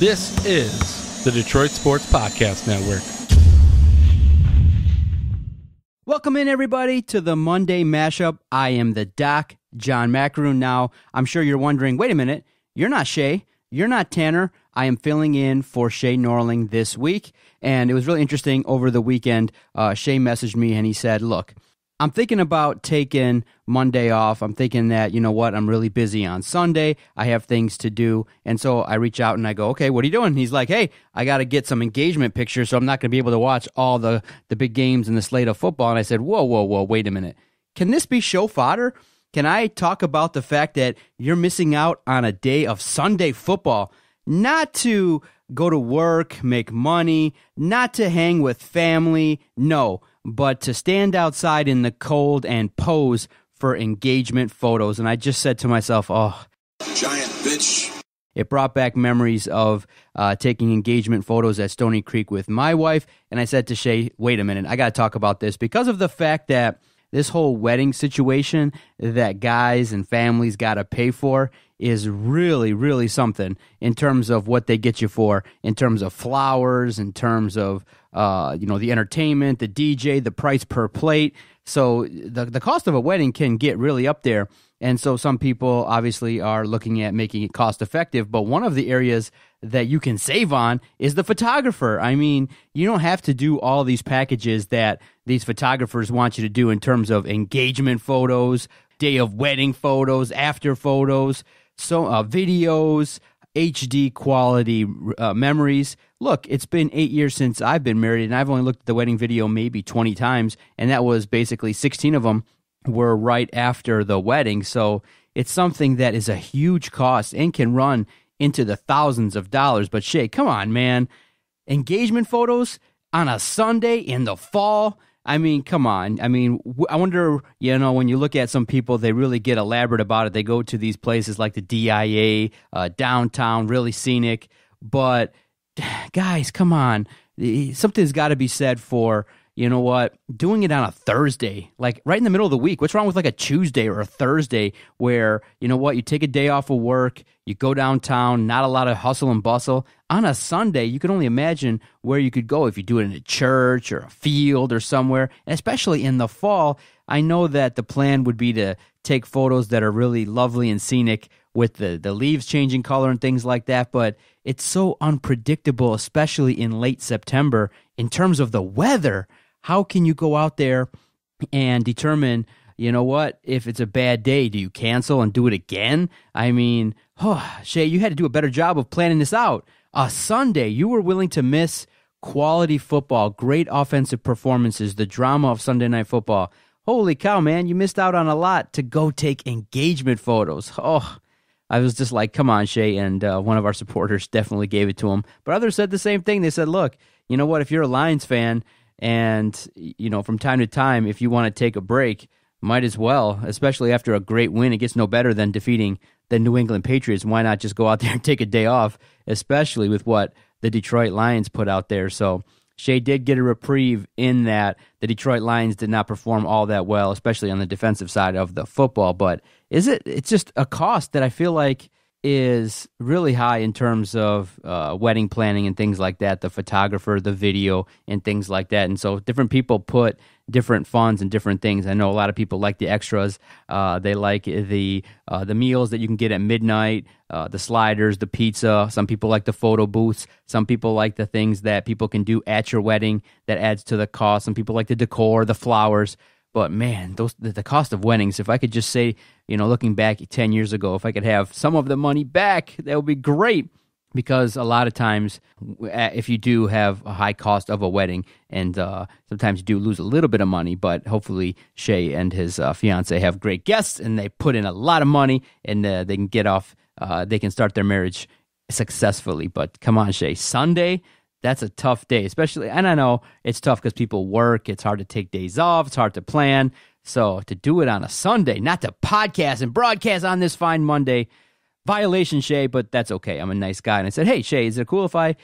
This is the Detroit Sports Podcast Network. Welcome in, everybody, to the Monday Mashup. I am the Doc, John Macaroon. Now, I'm sure you're wondering, wait a minute, you're not Shea, you're not Tanner. I am filling in for Shea Norling this week, and it was really interesting. Over the weekend, Shea messaged me, and he said, look, I'm thinking about taking Monday off. I'm thinking that, you know what, I'm really busy on Sunday. I have things to do. And so I reach out and I go, okay, what are you doing? He's like, hey, I got to get some engagement pictures, so I'm not going to be able to watch all the big games in the slate of football. And I said, whoa, wait a minute. Can this be show fodder? Can I talk about the fact that you're missing out on a day of Sunday football? Not to go to work, make money, not to hang with family, no, but to stand outside in the cold and pose for engagement photos. And I just said to myself, oh, giant bitch. It brought back memories of taking engagement photos at Stony Creek with my wife. And I said to Shea, wait a minute, I got to talk about this because of the fact that this whole wedding situation that guys and families got to pay for is really, really something in terms of what they get you for, in terms of flowers, in terms of the entertainment, the DJ, the price per plate. So the cost of a wedding can get really up there. And so some people obviously are looking at making it cost effective. But one of the areas that you can save on is the photographer. I mean, you don't have to do all these packages that these photographers want you to do in terms of engagement photos, day of wedding photos, after photos, so videos, HD quality memories. Look, it's been 8 years since I've been married, and I've only looked at the wedding video maybe 20 times, and that was basically 16 of them were right after the wedding. So it's something that is a huge cost and can run into the thousands of dollars. But Shea, come on, man. Engagement photos on a Sunday in the fall? I mean, come on. I mean, I wonder, when you look at some people, they really get elaborate about it. They go to these places like the DIA, downtown, really scenic. But guys, come on. Something's got to be said for, you know what, doing it on a Thursday, like right in the middle of the week. What's wrong with like a Tuesday or a Thursday where, you know what, you take a day off of work, you go downtown, not a lot of hustle and bustle. On a Sunday, you can only imagine where you could go if you do it in a church or a field or somewhere, and especially in the fall. I know that the plan would be to take photos that are really lovely and scenic with the leaves changing color and things like that, but it's so unpredictable, especially in late September, in terms of the weather. How can you go out there and determine, you know what, if it's a bad day, do you cancel and do it again? I mean, Shea, you had to do a better job of planning this out. A Sunday, you were willing to miss quality football, great offensive performances, the drama of Sunday Night Football. Holy cow, man, you missed out on a lot to go take engagement photos. Oh, I was just like, come on, Shea, and one of our supporters definitely gave it to him. But others said the same thing. They said, look, you know what, if you're a Lions fan and, from time to time, if you want to take a break, might as well, especially after a great win. It gets no better than defeating the New England Patriots. Why not just go out there and take a day off, especially with what the Detroit Lions put out there? So Shea did get a reprieve in that the Detroit Lions did not perform all that well, especially on the defensive side of the football. But it's just a cost that I feel like is really high in terms of wedding planning and things like that, the photographer, the video, and things like that. And so different people put different funds and different things. I know a lot of people like the extras. They like the meals that you can get at midnight, the sliders, the pizza. Some people like the photo booths. Some people like the things that people can do at your wedding that adds to the cost. Some people like the decor, the flowers. But man, the cost of weddings, if I could just say, looking back 10 years ago, if I could have some of the money back, that would be great. Because a lot of times, if you do have a high cost of a wedding, and sometimes you do lose a little bit of money, but hopefully Shea and his fiance have great guests, and they put in a lot of money, and they can get off, they can start their marriage successfully. But come on, Shea, Sunday, that's a tough day, especially, and I know it's tough because people work, it's hard to take days off, it's hard to plan. So to do it on a Sunday, not to podcast and broadcast on this fine Monday, violation, Shea, but that's okay. I'm a nice guy. And I said, hey, Shea, is it cool if I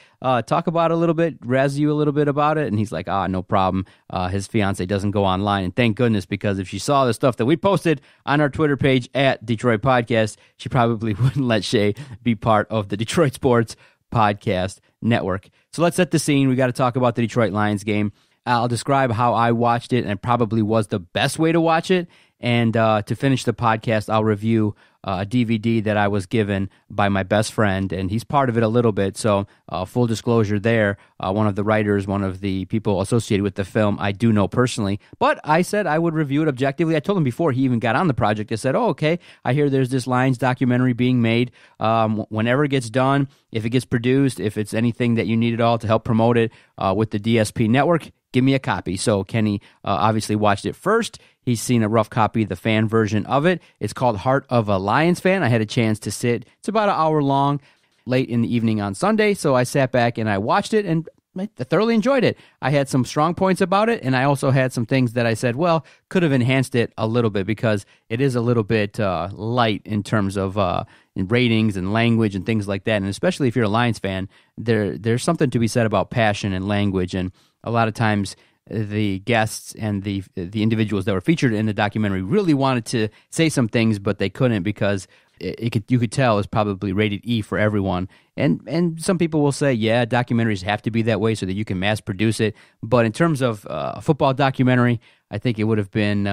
talk about it a little bit, razz you a little bit about it? And he's like, no problem. His fiance doesn't go online. And thank goodness, because if she saw the stuff that we posted on our Twitter page at Detroit Podcast, she probably wouldn't let Shea be part of the Detroit Sports Podcast Network. So let's set the scene. We got to talk about the Detroit Lions game. I'll describe how I watched it, and it probably was the best way to watch it. And to finish the podcast, I'll review a DVD that I was given by my best friend, and he's part of it a little bit. So full disclosure there, one of the writers, one of the people associated with the film, I do know personally. But I said I would review it objectively. I told him before he even got on the project, I said, oh, okay, I hear there's this Lions documentary being made. Whenever it gets done, if it gets produced, if it's anything that you need at all to help promote it with the DSP network, give me a copy. So Kenny obviously watched it first. He's seen a rough copy of the fan version of it. It's called Heart of a Lions Fan. I had a chance to sit. It's about an hour long, late in the evening on Sunday. So I sat back and I watched it, and I thoroughly enjoyed it. I had some strong points about it, and I also had some things that I said, well, could have enhanced it a little bit, because it is a little bit light in terms of in ratings and language and things like that. And especially if you're a Lions fan, there's something to be said about passion and language. And a lot of times the guests and the individuals that were featured in the documentary really wanted to say some things, but they couldn't, because you could tell it's probably rated E for everyone. And some people will say, yeah, documentaries have to be that way so that you can mass produce it. But in terms of a football documentary, I think it would have been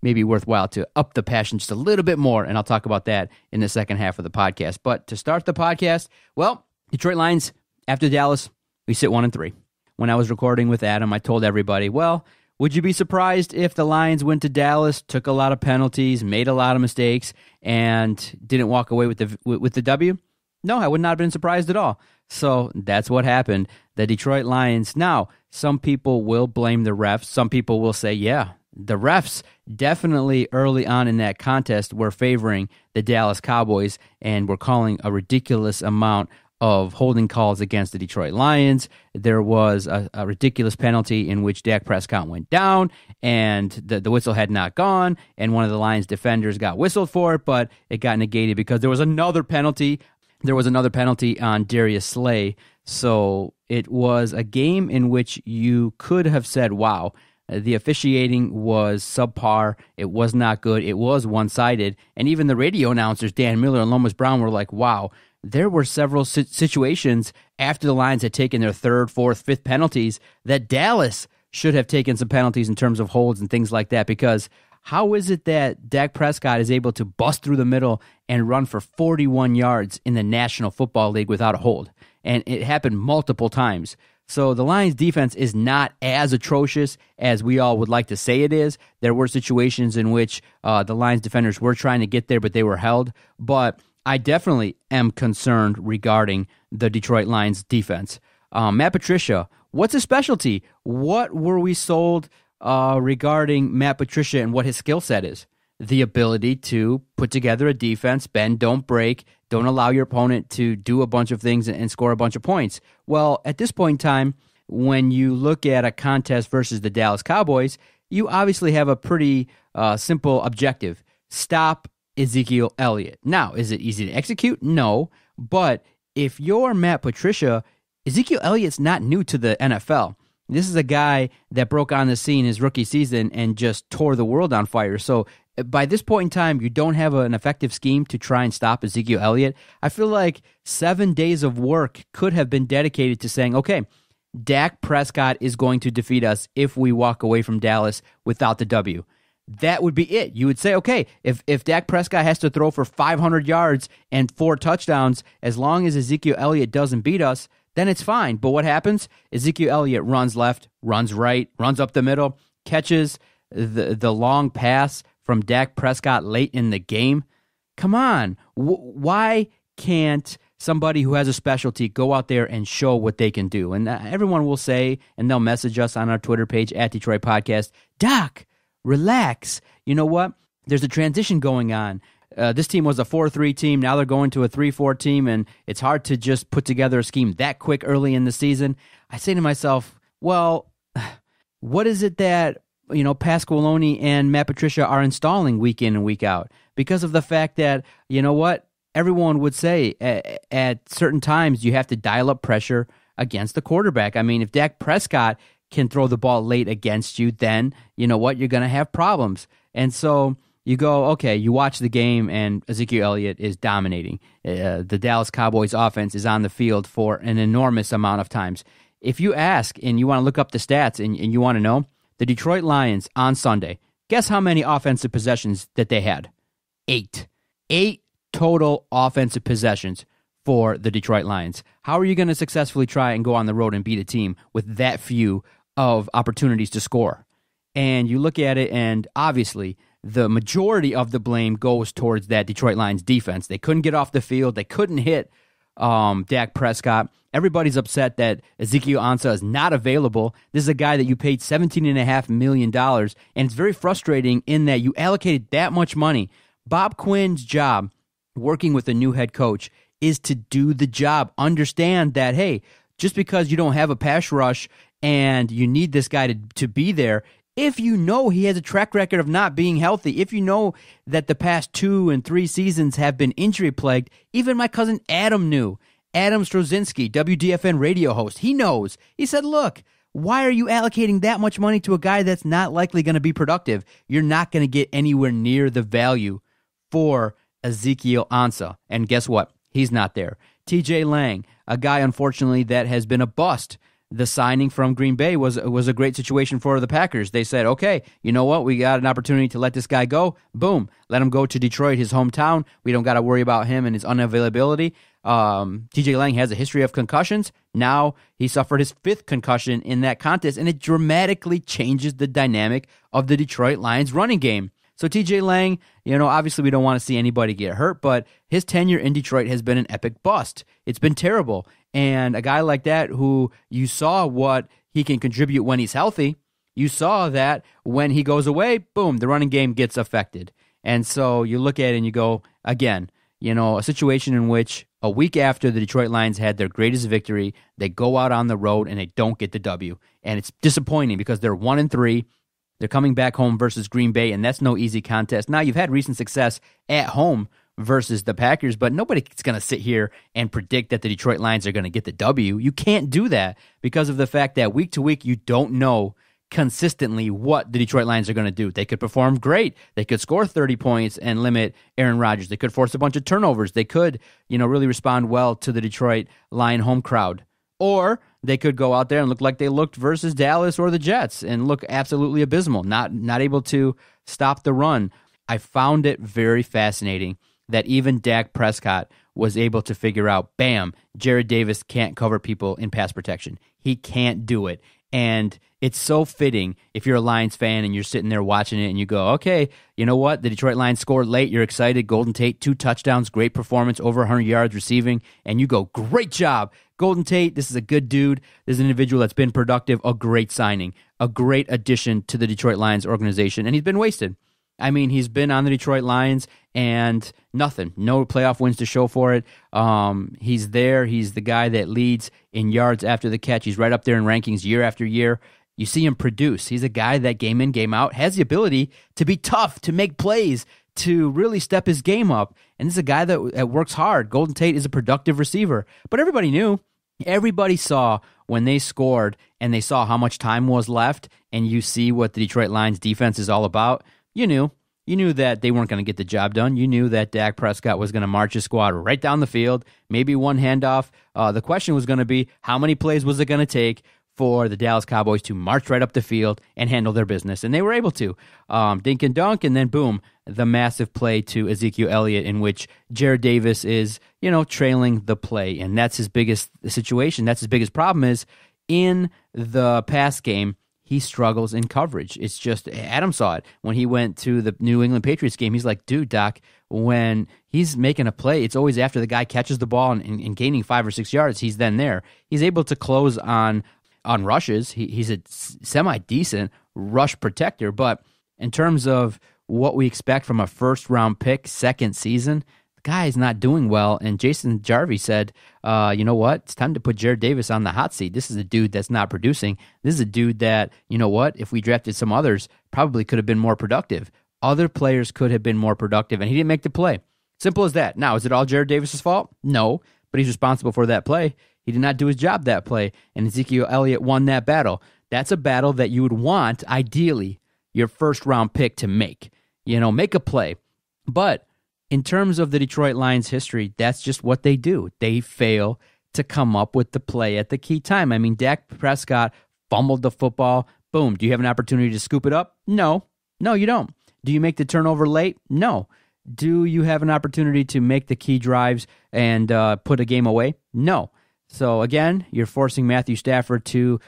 maybe worthwhile to up the passion just a little bit more. And I'll talk about that in the second half of the podcast. But to start the podcast, well, Detroit Lions, after Dallas, we sit 1-3. When I was recording with Adam, I told everybody, well, would you be surprised if the Lions went to Dallas, took a lot of penalties, made a lot of mistakes, and didn't walk away with the W? No, I would not have been surprised at all. So that's what happened. The Detroit Lions. Now, some people will blame the refs. Some people will say, yeah, the refs definitely early on in that contest were favoring the Dallas Cowboys and were calling a ridiculous amount of holding calls against the Detroit Lions. There was a ridiculous penalty in which Dak Prescott went down, and the whistle had not gone, and one of the Lions defenders got whistled for it, but it got negated because there was another penalty. There was another penalty on Darius Slay. So it was a game in which you could have said, wow, the officiating was subpar. It was not good. It was one-sided. And even the radio announcers, Dan Miller and Lomas Brown, were like, wow, there were several situations after the Lions had taken their third, fourth, fifth penalties that Dallas should have taken some penalties in terms of holds and things like that, because how is it that Dak Prescott is able to bust through the middle and run for 41 yards in the National Football League without a hold? And it happened multiple times. So the Lions defense is not as atrocious as we all would like to say it is. There were situations in which the Lions defenders were trying to get there, but they were held. But I definitely am concerned regarding the Detroit Lions defense. Matt Patricia, what's his specialty? What were we sold regarding Matt Patricia and what his skill set is? The ability to put together a defense, bend, don't break, don't allow your opponent to do a bunch of things and score a bunch of points. Well, at this point in time, when you look at a contest versus the Dallas Cowboys, you obviously have a pretty simple objective. Stop Ezekiel Elliott. Now, is it easy to execute? No. But if you're Matt Patricia, Ezekiel Elliott's not new to the NFL. This is a guy that broke on the scene his rookie season and just tore the world on fire. So by this point in time, you don't have an effective scheme to try and stop Ezekiel Elliott. I feel like 7 days of work could have been dedicated to saying, okay, Dak Prescott is going to defeat us if we walk away from Dallas without the W. That would be it. You would say, okay, if Dak Prescott has to throw for 500 yards and 4 touchdowns, as long as Ezekiel Elliott doesn't beat us, then it's fine. But what happens? Ezekiel Elliott runs left, runs right, runs up the middle, catches the long pass from Dak Prescott late in the game. Come on. Why can't somebody who has a specialty go out there and show what they can do? And everyone will say, and they'll message us on our Twitter page, @Detroit Podcast, Doc, relax. You know what? There's a transition going on. This team was a 4-3 team. Now they're going to a 3-4 team, and it's hard to just put together a scheme that quick early in the season. I say to myself, well, what is it that Pasqualoni and Matt Patricia are installing week in and week out? Because of the fact that, you know what, everyone would say at certain times you have to dial up pressure against the quarterback. I mean, if Dak Prescott can throw the ball late against you, then you know what, you're going to have problems. And so you go, okay, you watch the game, and Ezekiel Elliott is dominating. The Dallas Cowboys offense is on the field for an enormous amount of times. If you ask and you want to look up the stats and you want to know, the Detroit Lions on Sunday, guess how many offensive possessions that they had? 8. 8 total offensive possessions for the Detroit Lions. How are you going to successfully try and go on the road and beat a team with that few of opportunities to score? And you look at it, and obviously the majority of the blame goes towards that Detroit Lions defense. They couldn't get off the field. They couldn't hit Dak Prescott. Everybody's upset that Ezekiel Ansah is not available. This is a guy that you paid $17.5 million, and it's very frustrating in that you allocated that much money. Bob Quinn's job, working with a new head coach, is to do the job. Understand that, hey, just because you don't have a pass rush and you need this guy to be there, if you know he has a track record of not being healthy, if you know that the past 2 and 3 seasons have been injury-plagued, even my cousin Adam knew. Adam Strozinski, WDFN radio host, he knows. He said, look, why are you allocating that much money to a guy that's not likely going to be productive? You're not going to get anywhere near the value for Ezekiel Ansah. And guess what? He's not there. TJ Lang, a guy, unfortunately, that has been a bust. The signing from Green Bay was a great situation for the Packers. They said, okay, you know what? We got an opportunity to let this guy go. Boom. Let him go to Detroit, his hometown. We don't got to worry about him and his unavailability. TJ Lang has a history of concussions. Now he suffered his 5th concussion in that contest, and it dramatically changes the dynamic of the Detroit Lions running game. So TJ Lang, obviously we don't want to see anybody get hurt, but his tenure in Detroit has been an epic bust. It's been terrible. And a guy like that who you saw what he can contribute when he's healthy, you saw that when he goes away, boom, the running game gets affected. And so you look at it and you go, again, a situation in which a week after the Detroit Lions had their greatest victory, they go out on the road and they don't get the W. And it's disappointing because they're 1-3. They're coming back home versus Green Bay, and that's no easy contest. Now, you've had recent success at home versus the Packers, but nobody's going to sit here and predict that the Detroit Lions are going to get the W. You can't do that because of the fact that week to week, you don't know consistently what the Detroit Lions are going to do. They could perform great. They could score 30 points and limit Aaron Rodgers. They could force a bunch of turnovers. They could, really respond well to the Detroit Lion home crowd. Or they could go out there and look like they looked versus Dallas or the Jets and look absolutely abysmal, not able to stop the run. I found it very fascinating that even Dak Prescott was able to figure out, bam, Jarrad Davis can't cover people in pass protection. He can't do it. And it's so fitting if you're a Lions fan and you're sitting there watching it and you go, okay, you know what? The Detroit Lions scored late. You're excited. Golden Tate, 2 touchdowns, great performance, over 100 yards receiving. And you go, great job. Golden Tate, this is a good dude. This is an individual that's been productive, a great signing, a great addition to the Detroit Lions organization. And he's been wasted. I mean, he's been on the Detroit Lions and nothing. No playoff wins to show for it. He's there. He's the guy that leads in yards after the catch. He's right up there in rankings year after year. You see him produce. He's a guy that game in, game out has the ability to be tough, to make plays, to really step his game up. And this is a guy that works hard. Golden Tate is a productive receiver. But everybody knew. Everybody saw when they scored and they saw how much time was left, and you see what the Detroit Lions defense is all about. You knew that they weren't going to get the job done. You knew that Dak Prescott was going to march his squad right down the field, maybe one handoff. The question was going to be, how many plays was it going to take for the Dallas Cowboys to march right up the field and handle their business? And they were able to. Dink and dunk, and then boom, the massive play to Ezekiel Elliott in which Jarrad Davis is, trailing the play. And that's his biggest situation. That's his biggest problem is in the pass game, he struggles in coverage. It's just, Adam saw it when he went to the New England Patriots game. He's like, dude, Doc, when he's making a play, it's always after the guy catches the ball and gaining 5 or 6 yards, he's then there. He's able to close on rushes. He's a semi-decent rush protector, but in terms of what we expect from a first-round pick, second season, the guy is not doing well. And Jason Jarvie said, you know what? It's time to put Jarrad Davis on the hot seat. This is a dude that's not producing. This is a dude that, if we drafted some others, probably could have been more productive. Other players could have been more productive, and he didn't make the play. Simple as that. Now, is it all Jarrad Davis' fault? No, but he's responsible for that play. He did not do his job that play, and Ezekiel Elliott won that battle. That's a battle that you would want, ideally, your first-round pick to make. make a play. But in terms of the Detroit Lions history, that's just what they do. They fail to come up with the play at the key time. I mean, Dak Prescott fumbled the football. Boom. Do you have an opportunity to scoop it up? No. No, you don't. Do you make the turnover late? No. Do you have an opportunity to make the key drives and put a game away? No. So again, you're forcing Matthew Stafford to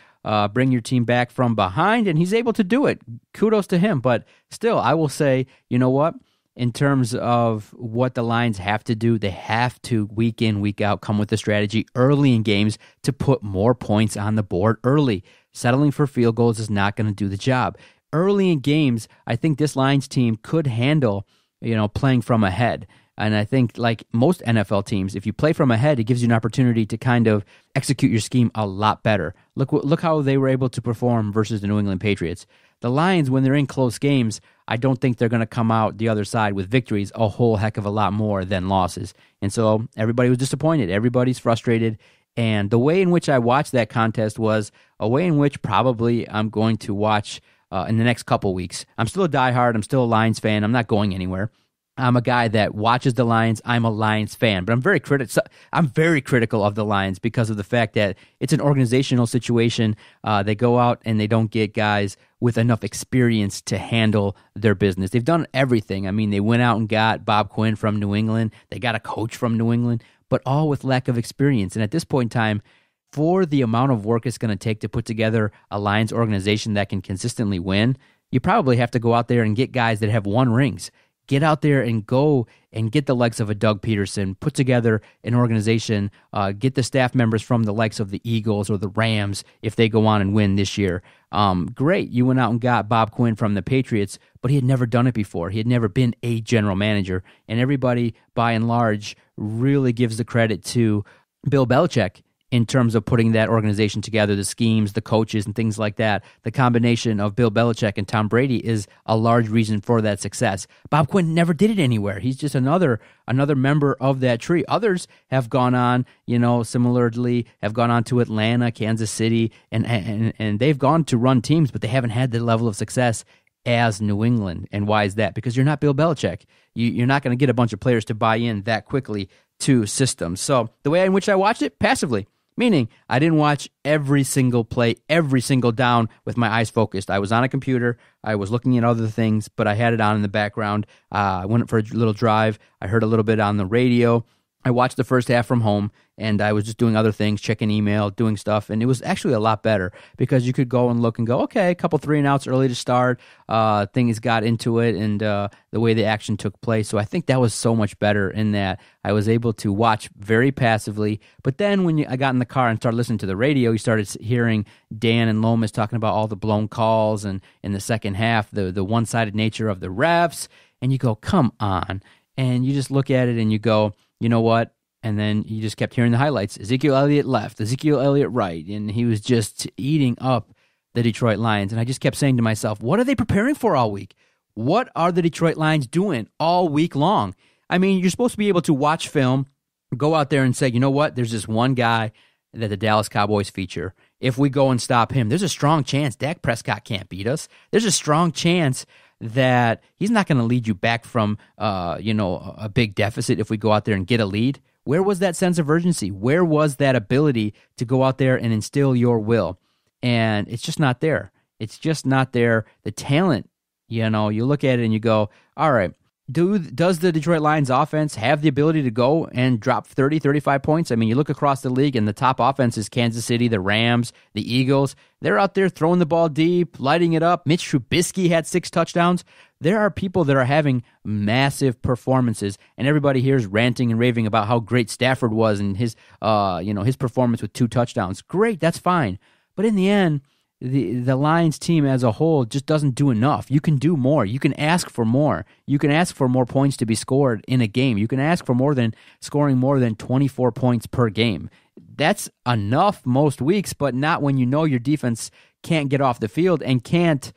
bring your team back from behind, and he's able to do it. Kudos to him. But still, I will say, you know what? In terms of what the Lions have to do, they have to, week in, week out, come with a strategy early in games to put more points on the board early. Settling for field goals is not going to do the job. Early in games, I think this Lions team could handle, playing from ahead. And I think, like most NFL teams, if you play from ahead, it gives you an opportunity to kind of execute your scheme a lot better. Look how they were able to perform versus the New England Patriots. The Lions, when they're in close games, I don't think they're going to come out the other side with victories a whole heck of a lot more than losses. And so everybody was disappointed. Everybody's frustrated. And the way in which I watched that contest was a way in which probably I'm going to watch in the next couple weeks. I'm still a diehard. I'm still a Lions fan. I'm not going anywhere. I'm a guy that watches the Lions. I'm a Lions fan, but I'm very critical of the Lions because of the fact that it's an organizational situation. They go out and they don't get guys with enough experience to handle their business. They've done everything. I mean, they went out and got Bob Quinn from New England. They got a coach from New England, but all with lack of experience. And at this point in time, for the amount of work it's going to take to put together a Lions organization that can consistently win, you probably have to go out there and get guys that have won rings. Get out there and go and get the likes of a Doug Peterson, put together an organization, get the staff members from the likes of the Eagles or the Rams if they go on and win this year. Great, you went out and got Bob Quinn from the Patriots, but he had never done it before. He had never been a general manager, and everybody, by and large, really gives the credit to Bill Belichick in terms of putting that organization together, the schemes, the coaches, and things like that. The combination of Bill Belichick and Tom Brady is a large reason for that success. Bob Quinn never did it anywhere. He's just another member of that tree. Others have gone on, similarly, have gone on to Atlanta, Kansas City, and they've gone to run teams, but they haven't had the level of success as New England. And why is that? Because you're not Bill Belichick. You're not going to get a bunch of players to buy in that quickly to systems. So the way in which I watched it, passively. Meaning, I didn't watch every single play, every single down with my eyes focused. I was on a computer. I was looking at other things, but I had it on in the background. I went for a little drive. I heard a little bit on the radio. I watched the first half from home, and I was just doing other things, checking email, doing stuff, and it was actually a lot better because you could go and look and go, okay, a couple 3-and-outs early to start. Things got into it, and the way the action took place. So I think that was so much better in that I was able to watch very passively. But then when I got in the car and started listening to the radio, you started hearing Dan and Lomas talking about all the blown calls, and in the second half, the one-sided nature of the refs, and you go, come on. And you just look at it and you go, you know what? And then you just kept hearing the highlights. Ezekiel Elliott left, Ezekiel Elliott right, and he was just eating up the Detroit Lions. And I just kept saying to myself, what are they preparing for all week? What are the Detroit Lions doing all week long? I mean, you're supposed to be able to watch film, go out there and say, you know what? There's this one guy that the Dallas Cowboys feature. If we go and stop him, there's a strong chance Dak Prescott can't beat us. There's a strong chance that he's not going to lead you back from, a big deficit if we go out there and get a lead. Where was that sense of urgency? Where was that ability to go out there and instill your will? And it's just not there. It's just not there. The talent, you look at it and you go, all right, does the Detroit Lions offense have the ability to go and drop 30, 35 points? I mean, you look across the league and the top offense is Kansas City, the Rams, the Eagles. They're out there throwing the ball deep, lighting it up. Mitch Trubisky had 6 touchdowns. There are people that are having massive performances, and everybody here is ranting and raving about how great Stafford was and his performance with 2 touchdowns. Great, that's fine. But in the end, the Lions team as a whole just doesn't do enough. You can do more. You can ask for more. You can ask for more points to be scored in a game. You can ask for scoring more than 24 points per game. That's enough most weeks, but not when you know your defense can't get off the field and can't,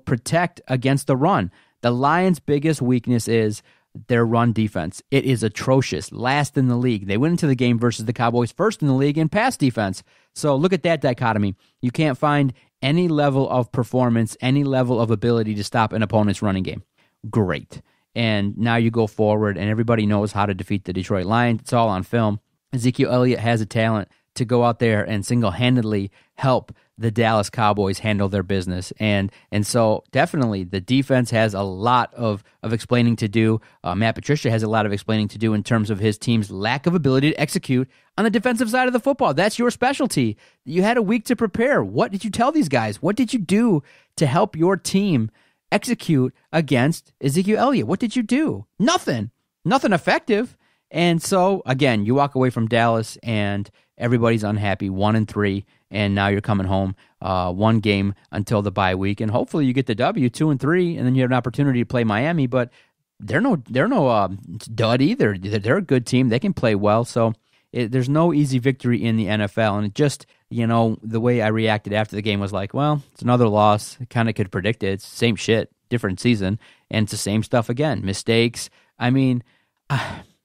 protect against the run. The Lions' biggest weakness is their run defense. It is atrocious, last in the league. They went into the game versus the Cowboys first in the league in pass defense. So look at that dichotomy. You can't find any level of performance, any level of ability to stop an opponent's running game. great. And now you go forward, and everybody knows how to defeat the Detroit Lions. It's all on film. Ezekiel Elliott has a talent to go out there and single-handedly help the Dallas Cowboys handle their business. And so definitely the defense has a lot of explaining to do. Matt Patricia has a lot of explaining to do in terms of his team's lack of ability to execute on the defensive side of the football. That's your specialty. You had a week to prepare. What did you tell these guys? What did you do to help your team execute against Ezekiel Elliott? What did you do? Nothing effective. And so, again, you walk away from Dallas and everybody's unhappy, 1-3, and now you're coming home one game until the bye week, and hopefully you get the W, 2-3, and then you have an opportunity to play Miami. But they're no dud either. They're a good team. They can play well. So there's no easy victory in the NFL, and it just, the way I reacted after the game was like, well, it's another loss. I kind of could predict it. It's the same shit, different season, and it's the same stuff again. Mistakes. I mean,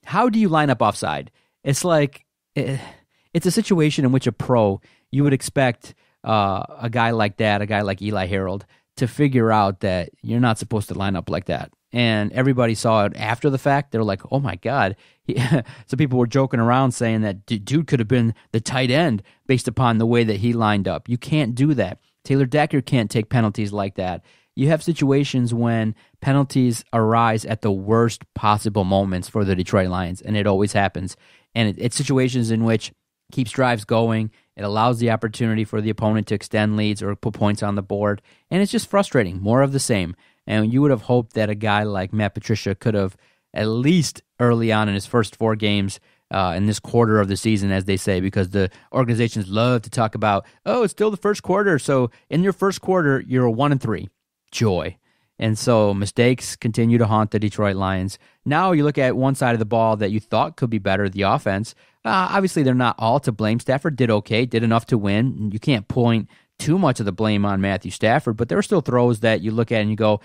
how do you line up offside? It's like it's a situation in which a pro, you would expect a guy like that, a guy like Eli Harold, to figure out that you're not supposed to line up like that. And everybody saw it after the fact. They're like, oh my God. So people were joking around saying that dude could have been the tight end based upon the way that he lined up. You can't do that. Taylor Decker can't take penalties like that. You have situations when penalties arise at the worst possible moments for the Detroit Lions, and it always happens. And it's situations in which it keeps drives going. It allows the opportunity for the opponent to extend leads or put points on the board, and it's just frustrating. More of the same. And you would have hoped that a guy like Matt Patricia could have, at least early on in his first 4 games, in this quarter of the season, as they say, because the organizations love to talk about, oh, it's still the first quarter. So in your first quarter, you're a 1-3. Joy. And so mistakes continue to haunt the Detroit Lions. Now you look at one side of the ball that you thought could be better, the offense. Obviously, they're not all to blame. Stafford did okay, did enough to win. You can't point too much of the blame on Matthew Stafford, but there were still throws that you look at and you go,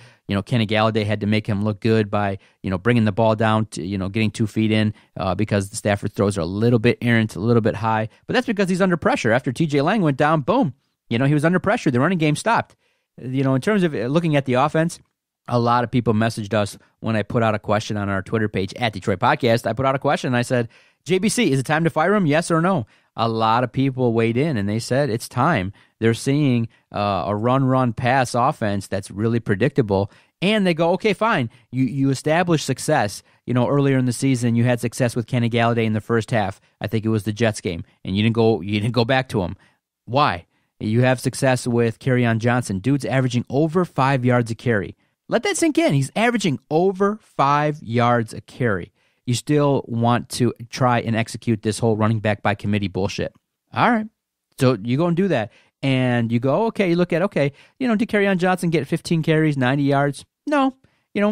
Kenny Galladay had to make him look good by, bringing the ball down to, getting 2 feet in because the Stafford throws are a little bit errant, a little bit high. But that's because he's under pressure. After TJ Lang went down, boom, he was under pressure. The running game stopped. In terms of looking at the offense, a lot of people messaged us when I put out a question on our Twitter page at Detroit Podcast. I put out a question and I said, JBC, is it time to fire him? Yes or no? A lot of people weighed in and they said it's time. They're seeing a run, pass offense that's really predictable. And they go, okay, fine. You establish success. Earlier in the season, you had success with Kenny Galladay in the first half. I think it was the Jets game, and you didn't go back to him. Why? You have success with Kerryon Johnson. Dude's averaging over 5 yards a carry. Let that sink in. He's averaging over 5 yards a carry. You still want to try and execute this whole running back by committee bullshit. All right. So you go and do that. And you go, okay, you look at, did Kerryon Johnson get 15 carries, 90 yards? No.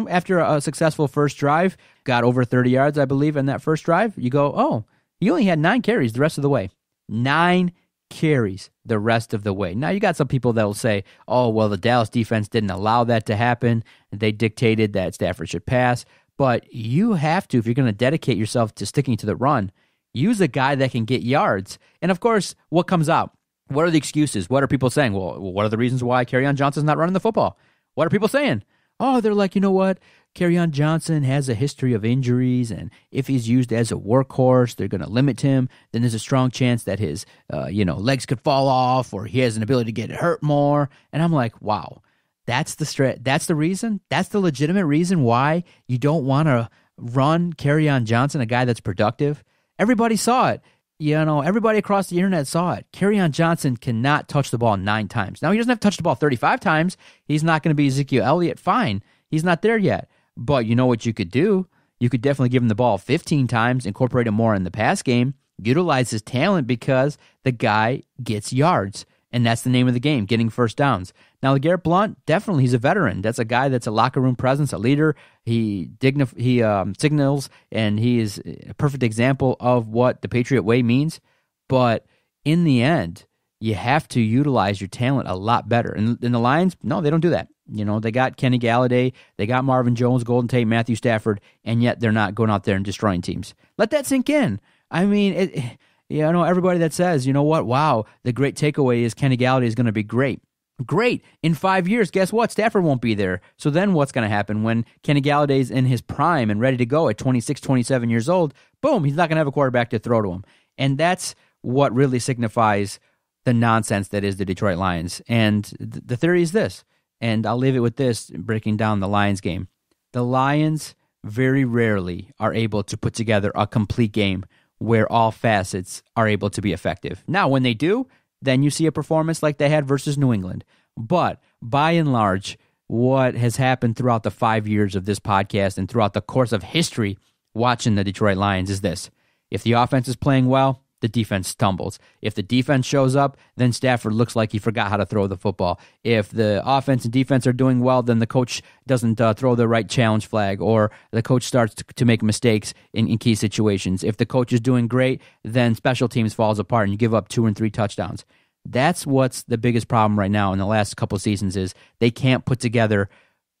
After a successful first drive, got over 30 yards, I believe, in that first drive. You go, oh, he only had 9 carries the rest of the way. 9 carries the rest of the way. Now, you got some people that will say, oh, well, the Dallas defense didn't allow that to happen. They dictated that Stafford should pass. But you have to, if you're going to dedicate yourself to sticking to the run, use a guy that can get yards. And, of course, what comes out? What are the excuses? What are people saying? Well, what are the reasons why Kerryon Johnson's not running the football? What are people saying? Oh, they're like, you know what? Kerryon Johnson has a history of injuries, and if he's used as a workhorse, they're going to limit him. Then there's a strong chance that his, legs could fall off, or he has an ability to get hurt more. And I'm like, wow, that's the reason. That's the legitimate reason why you don't want to run Kerryon Johnson, a guy that's productive. Everybody saw it. Everybody across the internet saw it. Kerryon Johnson cannot touch the ball 9 times. Now, he doesn't have to touch the ball 35 times. He's not going to be Ezekiel Elliott. Fine. He's not there yet. But you know what you could do? You could definitely give him the ball 15 times, incorporate him more in the pass game, utilize his talent because the guy gets yards. And that's the name of the game, getting first downs. Now, LeGarrette Blount, definitely, he's a veteran. That's a guy that's a locker room presence, a leader. He signals, and he is a perfect example of what the Patriot way means. But in the end, you have to utilize your talent a lot better. And the Lions, no, they don't do that. They got Kenny Galladay, they got Marvin Jones, Golden Tate, Matthew Stafford, and yet they're not going out there and destroying teams. Let that sink in. I mean, everybody that says, wow, the great takeaway is Kenny Galladay is going to be great. Great. In 5 years, guess what? Stafford won't be there. So then what's going to happen when Kenny Galladay's in his prime and ready to go at 26, 27 years old? Boom, he's not going to have a quarterback to throw to him. And that's what really signifies the nonsense that is the Detroit Lions. And the theory is this, and I'll leave it with this, breaking down the Lions game. The Lions very rarely are able to put together a complete game where all facets are able to be effective. Now, when they do, then you see a performance like they had versus New England. But by and large, what has happened throughout the 5 years of this podcast and throughout the course of history watching the Detroit Lions is this. If the offense is playing well, the defense stumbles. If the defense shows up, then Stafford looks like he forgot how to throw the football. If the offense and defense are doing well, then the coach doesn't throw the right challenge flag, or the coach starts to make mistakes in key situations. If the coach is doing great, then special teams falls apart and you give up 2 and 3 touchdowns. That's what's the biggest problem right now in the last couple of seasons is they can't put together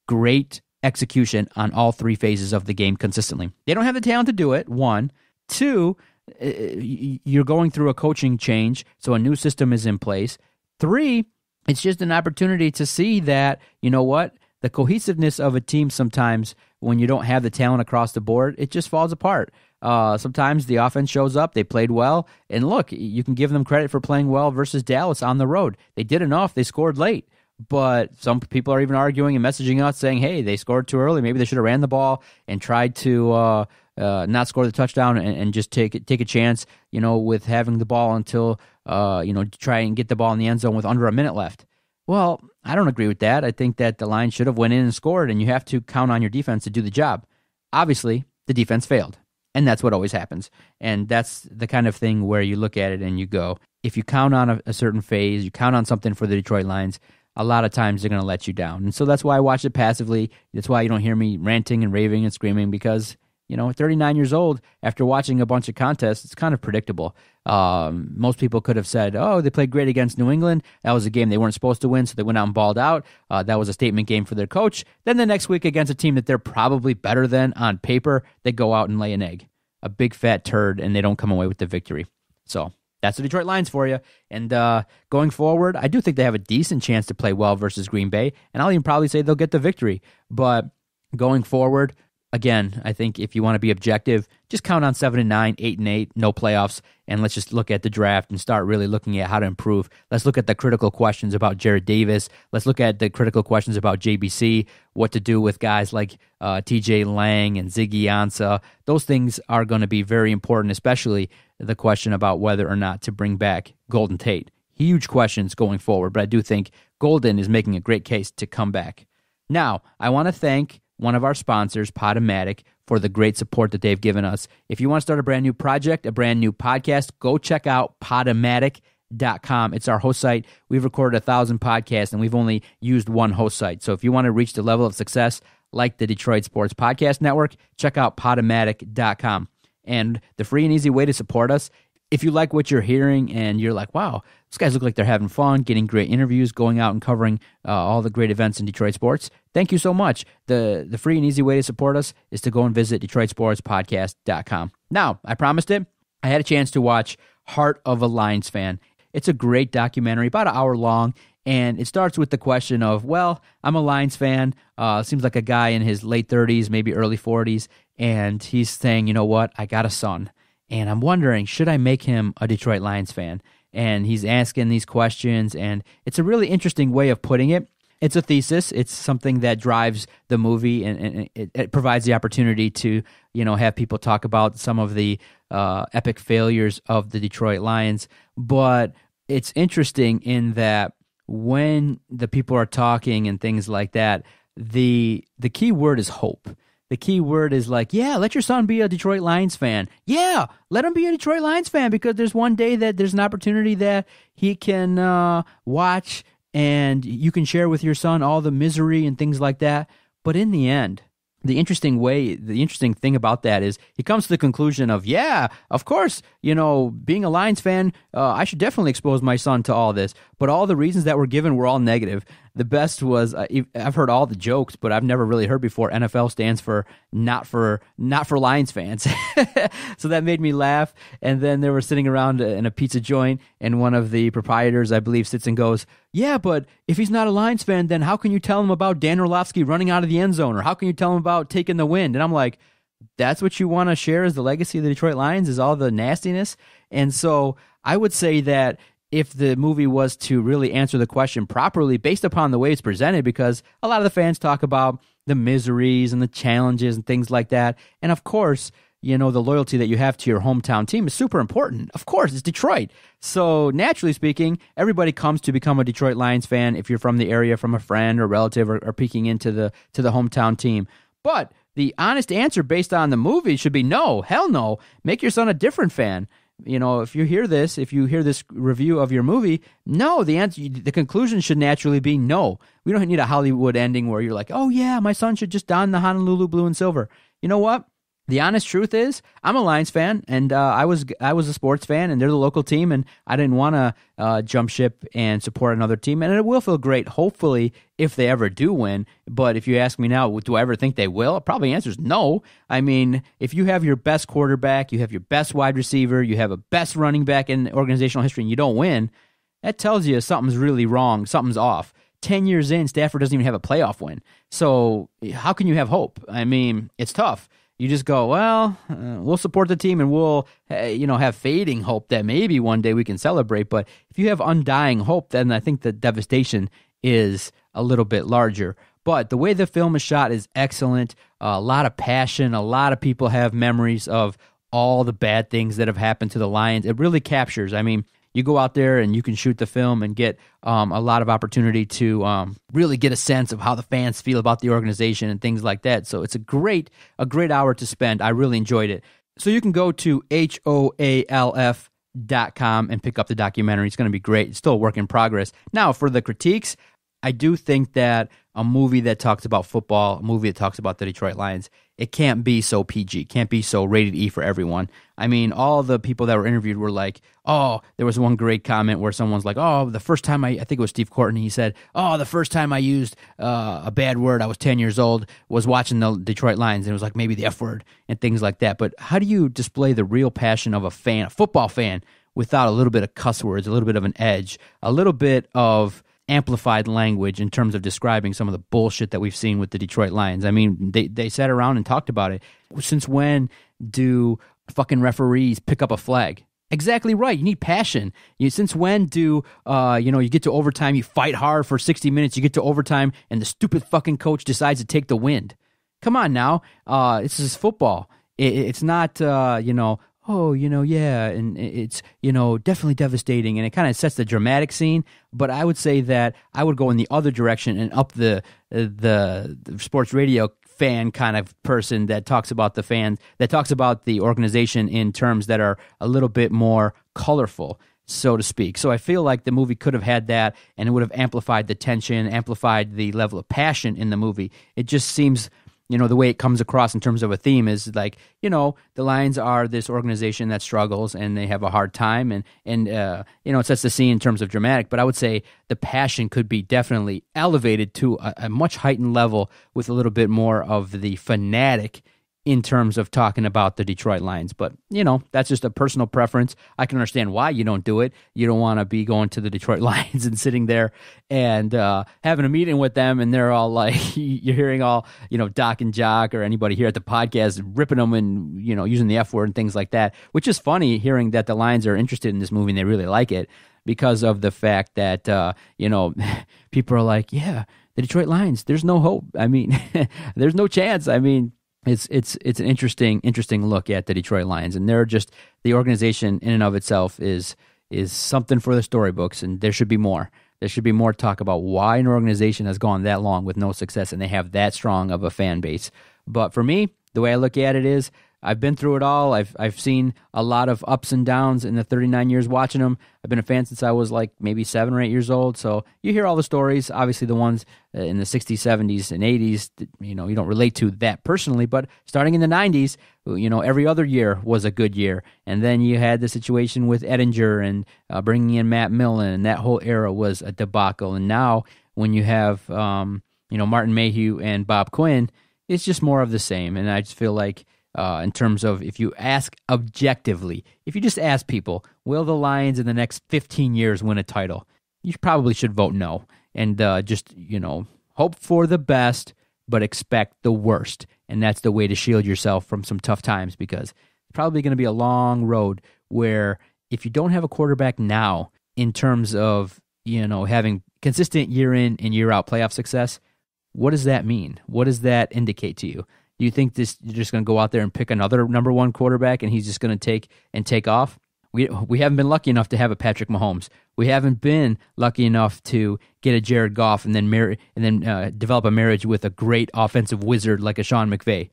great execution on all 3 phases of the game consistently. They don't have the talent to do it, 1. 2, you're going through a coaching change, so a new system is in place. 3, it's just an opportunity to see that, you know what, the cohesiveness of a team sometimes when you don't have the talent across the board, it just falls apart. Sometimes the offense shows up, they played well, and look, you can give them credit for playing well versus Dallas on the road. They did enough, they scored late. But some people are even arguing and messaging us saying, hey, they scored too early. Maybe they should have ran the ball and tried to not score the touchdown and just take a chance, with having the ball until, try and get the ball in the end zone with under a minute left. Well, I don't agree with that. I think that the Lions should have went in and scored, and you have to count on your defense to do the job. Obviously, the defense failed, and that's what always happens. And that's the kind of thing where you look at it and you go, if you count on a certain phase, you count on something for the Detroit Lions, a lot of times they're going to let you down. And so that's why I watch it passively. That's why you don't hear me ranting and raving and screaming because, at 39 years old, after watching a bunch of contests, it's kind of predictable. Most people could have said, oh, they played great against New England. That was a game they weren't supposed to win, so they went out and balled out. That was a statement game for their coach. Then the next week against a team that they're probably better than on paper, they go out and lay an egg. A big fat turd, and they don't come away with the victory. So that's the Detroit Lions for you. And going forward, I do think they have a decent chance to play well versus Green Bay, and I'll even probably say they'll get the victory. But going forward, again, I think if you want to be objective, just count on 7-9, 8-8, no playoffs, and let's just look at the draft and start really looking at how to improve. Let's look at the critical questions about Jarrad Davis. Let's look at the critical questions about JBC, what to do with guys like TJ Lang and Ziggy Ansah. Those things are going to be very important, especially the question about whether or not to bring back Golden Tate. Huge questions going forward, but I do think Golden is making a great case to come back. Now, I want to thank one of our sponsors, Podomatic, for the great support that they've given us. If you want to start a brand new project, a brand new podcast, go check out Podomatic.com. It's our host site. We've recorded 1,000 podcasts, and we've only used one host site. So if you want to reach the level of success like the Detroit Sports Podcast Network, check out Podomatic.com. And the free and easy way to support us, if you like what you're hearing and you're like, wow, these guys look like they're having fun, getting great interviews, going out and covering all the great events in Detroit sports, thank you so much. The free and easy way to support us is to go and visit DetroitSportsPodcast.com. Now, I promised it. I had a chance to watch Heart of a Lions Fan. It's a great documentary, about an hour long, and it starts with the question of, well, I'm a Lions fan. Seems like a guy in his late 30s, maybe early 40s, and he's saying, you know what, I got a son. And I'm wondering, should I make him a Detroit Lions fan? And he's asking these questions, and it's a really interesting way of putting it. It's a thesis. It's something that drives the movie, and it provides the opportunity to, have people talk about some of the epic failures of the Detroit Lions. But it's interesting in that when the people are talking and things like that, the key word is hope. The key word is like, yeah, let your son be a Detroit Lions fan. Yeah, let him be a Detroit Lions fan because there's one day that there's an opportunity that he can watch and you can share with your son all the misery and things like that. But in the end, the interesting thing about that is he comes to the conclusion of, yeah, of course, being a Lions fan, I should definitely expose my son to all this. but all the reasons that were given were all negative. The best was I've heard all the jokes, but I've never really heard before NFL stands for not for Lions fans. So that made me laugh. And then they were sitting around in a pizza joint, and one of the proprietors, I believe, sits and goes, "Yeah, but if he's not a Lions fan, then how can you tell him about Dan Orlovsky running out of the end zone, or how can you tell him about taking the wind?" And I'm like, that's what you want to share as the legacy of the Detroit Lions, is all the nastiness? And so I would say that if the movie was to really answer the question properly based upon the way it's presented, because a lot of the fans talk about the miseries and the challenges and things like that. And of course, the loyalty that you have to your hometown team is super important. Of course, it's Detroit. So naturally speaking, everybody comes to become a Detroit Lions fan if you're from the area, from a friend or relative, or peeking into the hometown team. But the honest answer based on the movie should be no, hell no. Make your son a different fan. If you hear this review of your movie, no, the conclusion should naturally be no. We don't need a Hollywood ending where you're like, oh yeah, my son should just don the Honolulu blue and silver. You know what? The honest truth is, I'm a Lions fan, and I was a sports fan, and they're the local team, and I didn't want to jump ship and support another team, and it will feel great, hopefully, if they ever do win. But if you ask me now, do I ever think they will? Probably the answer is no. I mean, if you have your best quarterback, you have your best wide receiver, you have a best running back in organizational history, and you don't win, that tells you something's really wrong, something's off. 10 years in, Stafford doesn't even have a playoff win. So how can you have hope? I mean, it's tough. You just go, well, we'll support the team, and we'll, have fading hope that maybe one day we can celebrate. But if you have undying hope, then I think the devastation is a little bit larger. But the way the film is shot is excellent. A lot of passion. A lot of people have memories of all the bad things that have happened to the Lions. It really captures. I mean, you go out there and you can shoot the film and get a lot of opportunity to really get a sense of how the fans feel about the organization and things like that. So it's a great hour to spend. I really enjoyed it. So you can go to HOALF.com and pick up the documentary. It's going to be great. It's still a work in progress. Now, for the critiques, I do think that a movie that talks about football, a movie that talks about the Detroit Lions, it can't be so PG, can't be so rated E for everyone. I mean, all the people that were interviewed were like, oh, there was one great comment where someone's like, oh, the first time I think it was Steve Courtney, he said, oh, the first time I used a bad word, I was 10 years old, was watching the Detroit Lions, and it was like maybe the F word and things like that. But how do you display the real passion of a football fan, without a little bit of cuss words, a little bit of an edge, a little bit of amplified language in terms of describing some of the bullshit that we've seen with the Detroit Lions? I mean, they sat around and talked about it. Since when do fucking referees pick up a flag? Exactly right. You need passion. Since when do you get to overtime, you fight hard for 60 minutes, you get to overtime, and the stupid fucking coach decides to take the wind? Come on now. This is football. It's not yeah, and it's, definitely devastating, and it kind of sets the dramatic scene. But I would say that I would go in the other direction and up the sports radio fan kind of person that talks about the fans, that talks about the organization in terms that are a little bit more colorful, so to speak. So I feel like the movie could have had that, and it would have amplified the tension, amplified the level of passion in the movie. It just seems, the way it comes across in terms of a theme is like, the Lions are this organization that struggles and they have a hard time, and it sets the scene in terms of dramatic. But I would say the passion could be definitely elevated to a much heightened level with a little bit more of the fanatic in terms of talking about the Detroit Lions. But, that's just a personal preference. I can understand why you don't do it. You don't want to be going to the Detroit Lions and sitting there and having a meeting with them, and they're all like, you're hearing all, Doc and Jock or anybody here at the podcast ripping them and, using the F word and things like that, which is funny hearing that the Lions are interested in this movie and they really like it, because of the fact that, people are like, yeah, the Detroit Lions, there's no hope. I mean, there's no chance. I mean, it's an interesting look at the Detroit Lions, and they're just, the organization in and of itself is something for the storybooks, and there should be more. There should be more talk about why an organization has gone that long with no success and they have that strong of a fan base. But for me, the way I look at it is, I've been through it all. I've seen a lot of ups and downs in the 39 years watching them. I've been a fan since I was like maybe 7 or 8 years old. So you hear all the stories, obviously the ones in the 60s, 70s, and 80s, you don't relate to that personally, but starting in the 90s, every other year was a good year. And then you had the situation with Ettinger and bringing in Matt Millen, and that whole era was a debacle. And now when you have, Martin Mayhew and Bob Quinn, it's just more of the same. And I just feel like in terms of if you ask objectively, if you just ask people, will the Lions in the next 15 years win a title? You probably should vote no. And hope for the best, but expect the worst. And that's the way to shield yourself from some tough times, because it's probably going to be a long road where if you don't have a quarterback now in terms of, having consistent year in and year out playoff success, what does that mean? What does that indicate to you? Do you think you're just going to go out there and pick another number one quarterback and he's just going to take off? We haven't been lucky enough to have a Patrick Mahomes. We haven't been lucky enough to get a Jared Goff and then develop a marriage with a great offensive wizard like a Sean McVay.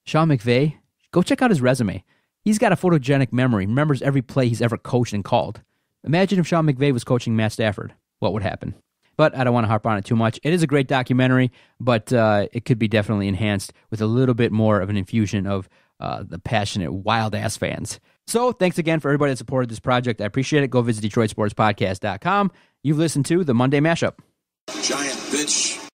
Sean McVay, go check out his resume. He's got a photogenic memory. Remembers every play he's ever coached and called. Imagine if Sean McVay was coaching Matt Stafford. What would happen? But I don't want to harp on it too much. It is a great documentary, but it could be definitely enhanced with a little bit more of an infusion of the passionate, wild-ass fans. So thanks again for everybody that supported this project. I appreciate it. Go visit DetroitSportsPodcast.com. You've listened to the Monday Mashup. Giant bitch.